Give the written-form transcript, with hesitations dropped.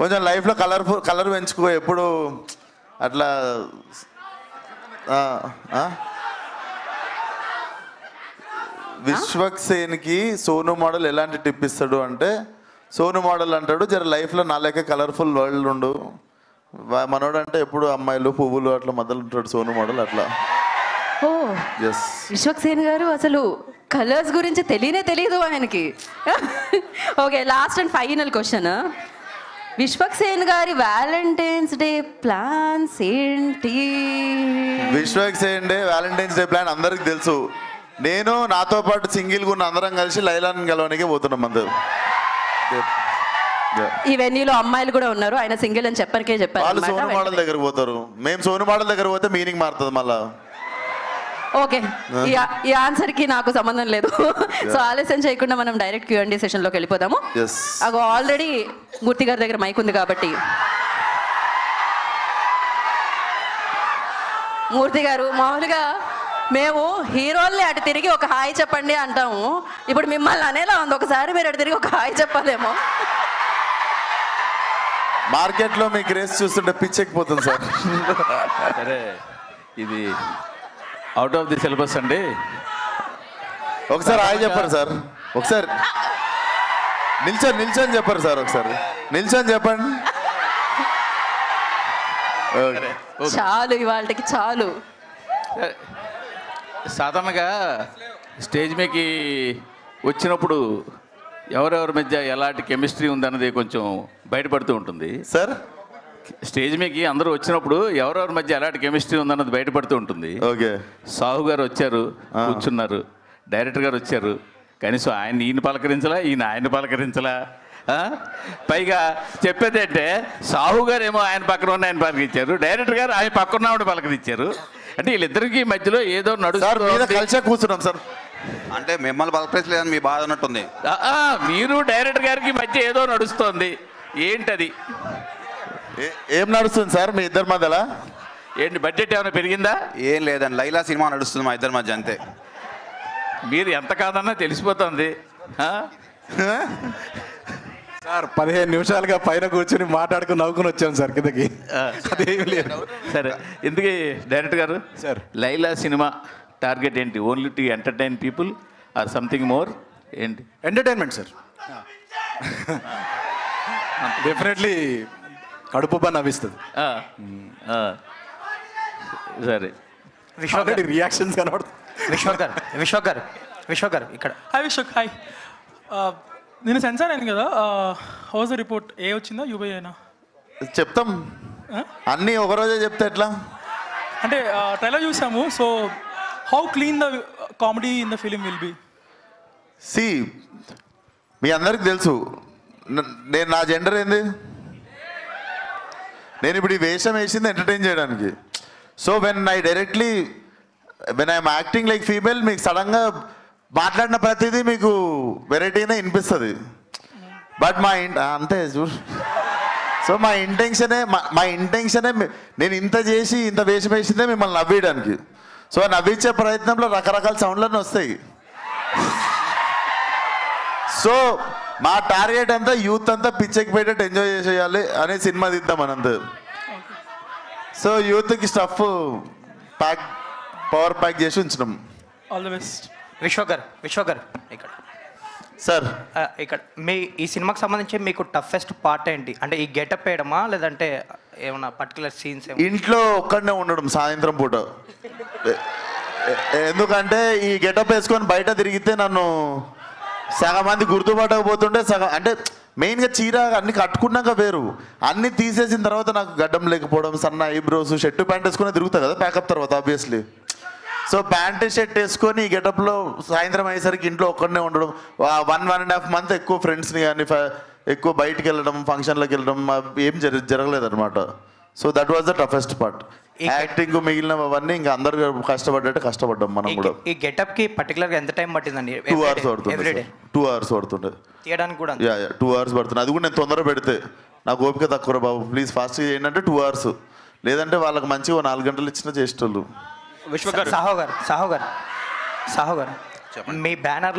కొంచెం లైఫ్లో కలర్ పెంచుకో ఎప్పుడు అట్లా. విశ్వక్ సేన్కి సోను మోడల్ ఎలాంటి టిప్ ఇస్తాడు అంటే, సోను మోడల్ అంటాడు జర లైఫ్లో నా లెక్క కలర్ఫుల్ వరల్డ్ ఉండు, మనోడు అంటే ఎప్పుడు అమ్మాయిలు పువ్వులు అట్లా మొదలు ఉంటాడు సోను మోడల్ అట్లా. ఓ విశ్వక్ సేన్ గారు అసలు కలర్స్ గురించి తెలియదు ఆయనకి. Okay, last and final question. Vishwak Sen గారి వ్యాలంటైన్స్ డే ప్లాన్స్ ఏంటి? Vishwak Sen day Valentine's day plan అందరికి తెలుసు. నేను నాతో పాటు సింగిల్గా ఉన్న అందరం కలిసి లైలాని గెలవడానికి పోతున్నాం అందరు. ఈ వెన్యూలో అమ్మాయిలు కూడా ఉన్నారు, ఆయన సింగిల్ అని చెప్పరికే చెప్పారు. వాళ్ళు సోను మోడల్ దగ్గర పోతారు, మేము సోను మోడల్ దగ్గర పోతే మీనింగ్ మారుతుంది మళ్ళా. ఓకే, ఈ ఆన్సర్ కి నాకు సంబంధం లేదు. సో ఆలస్యం చేయకుండా మనం డైరెక్ట్ Q&A సెషన్ లోకి వెళ్ళిపోదాము. అగో ఆల్రెడీ మూర్తి గారి దగ్గర మైక్ ఉంది కాబట్టి మూర్తి గారు, మామూలుగా మేము హీరోల్ని అటు తిరిగి ఒక హాయ్ చెప్పండి అంటాము, ఇప్పుడు మిమ్మల్ని అనేలా ఉంది, ఒకసారి మీరు అటు తిరిగి ఒక హాయ్ చెప్పాలేమో. మార్కెట్లో మీ క్రేజ్ చూస్తుంటే పిచ్చెక్కిపోతుంది సార్. సరే, ఇది అవుట్ ఆఫ్ ది సిలబస్ అండి. ఒకసారి హాయ్ చెప్పండి సార్, ఒకసారి నిల్చొని చెప్పండి సార్, ఒకసారి నిల్చొని చెప్పండి. చాలు, ఇవాళకి చాలు. సాధారణంగా స్టేజ్ మీదకి వచ్చినప్పుడు ఎవరెవరి మధ్య ఎలాంటి కెమిస్ట్రీ ఉందన్నది కొంచెం బయటపడుతూ ఉంటుంది సార్. స్టేజ్ మీదకి అందరూ వచ్చినప్పుడు ఎవరెవరి మధ్య ఎలాంటి కెమిస్ట్రీ ఉందన్నది బయటపడుతూ ఉంటుంది. ఓకే, సాహు గారు వచ్చారు, కూర్చున్నారు, డైరెక్టర్ గారు వచ్చారు, కనీసం ఈయన పలకరించలా, ఈయన ఆయన పలకరించలా. పైగా చెప్పేది అంటే సాహు గారు ఏమో ఆయన పక్కన ఉన్న ఆయన పలకరించారు, డైరెక్టర్ గారు ఆయన పక్కన ఉన్నవాడు పలకరించారు. అంటే వీళ్ళిద్దరికి మధ్యలో ఏదో కలిసి కూర్చున్నాం సార్. అంటే మిమ్మల్ని పలకరించలేదని మీ బాధ ఉన్నట్టుంది. మీరు డైరెక్టర్ గారికి మధ్య ఏదో నడుస్తోంది, ఏంటది? ఏం నడుస్తుంది సార్ మీ ఇద్దరి మధ్యలో? ఏంటి, బడ్జెట్ ఏమైనా పెరిగిందా? ఏం లేదండి, లైలా సినిమా నడుస్తుంది మా ఇద్దరి మధ్య, అంతే. మీరు ఎంత కాదన్నా తెలిసిపోతుంది. సార్ 15 నిమిషాలుగా పైన కూర్చొని మాట్లాడుకుని నవ్వుకుని వచ్చాం సార్ కిందకి. అదేమి లేదు. సరే, ఎందుకు డైరెక్టర్ గారు సార్ లైలా సినిమా టార్గెట్ ఏంటి? Only to entertain people or something more? ఏంటి? Entertainment sir. డెఫినెట్లీ కడుపు పని నవ్విస్తుంది. సరే, రియాక్షన్స్ కనబడుతుంది. విశ్వక్ గారు ఇక్కడ. Hi Vishwak, hi. నేను సెన్సార్ అయింది కదా, హౌస్ ద రిపోర్ట్? ఏ వచ్చిందా, యూబై అయినా? చెప్తాం అన్నీ ఒకరోజే చెప్తే ఎట్లా అంటే ట్రైలర్ చూసాము. So how clean the comedy in the film will be? See, మీ అందరికి తెలుసు నేను నా జెండర్ ఏంది. నేను ఇప్పుడు ఈ వేషం వేసింది ఎంటర్టైన్ చేయడానికి. So when I'm acting like female, మీకు సడన్గా మాట్లాడిన ప్రతిదీ మీకు వెరైటీనే వినిపిస్తుంది. బట్ అంతే చూడు. సో మా ఇంటెన్షనే నేను ఇంత చేసి ఇంత వేషం వేసిందే మిమ్మల్ని నవ్వేయడానికి. సో నవ్వించే ప్రయత్నంలో రకరకాల సౌండ్లన్నీ వస్తాయి. సో మా టార్గెట్ అంతా యూత్ అంతా పిచ్చెక్కి పెట్టేట్టు ఎంజాయ్ చేసేయాలి అనే సినిమా తీద్దాం అనంత. సో యూత్కి స్టఫ్ పవర్ ప్యాక్ చేసి ఉంచినాం. All the best. విశ్వక్ గారు ఇక్కడ సార్. ఇక్కడ మీ ఈ సినిమాకి సంబంధించి మీకు టఫెస్ట్ పార్ట్ ఏంటి? అంటే ఈ గెటప్ వేయడమా, లేదంటే ఏమన్నా పర్టికులర్ సీన్స్? ఇంట్లో ఒక్కడనే ఉండడం సాయంత్రం పూట. ఎందుకంటే ఈ గెటప్ వేసుకొని బయట తిరిగితే నన్ను సగం మంది గుర్తుపట్టకపోతుంటే సగం, అంటే మెయిన్గా చీర అన్ని కట్టుకున్నాక వేరు, అన్నీ తీసేసిన తర్వాత నాకు గడ్డం లేకపోవడం, సన్న ఐబ్రోస్, షర్టు ప్యాంట్ వేసుకుని తిరుగుతా కదా ప్యాకప్ తర్వాత ఆబ్వియస్లీ. సో ప్యాంటు షర్ట్ వేసుకొని ఈ గెటప్లో సాయంత్రం అయ్యేసరికి ఇంట్లో ఒక్కడనే ఉండడం, 1.5 మంత్ ఎక్కువ ఫ్రెండ్స్ని కానీ ఎక్కువ బయటికి వెళ్ళడం, ఫంక్షన్లకు వెళ్ళడం ఏం జరగలేదు అనమాట. So that was the toughest part. Acting మిగిలినవన్నీ ఇంకా అందరు కష్టపడ్డాం మనం కూడా. ఈ గెటప్ కి పర్టికులర్గా ఎంత టైం పట్టిందండి? 2 hours పడుతుంది. 2 hours పడుతుండే తీయడానికి కూడా. 2 hours పడుతుంది. అది కూడా నేను తొందర పెడితే నాకు ఓపిక తక్కువ బాబు, ప్లీజ్ ఫాస్ట్గా చేయండి అంటే 2 hours, లేదంటే వాళ్ళకి మంచిగా 4 గంటలు ఇచ్చినా చేసేటోళ్ళు. సాహో గారు మీ బ్యానర్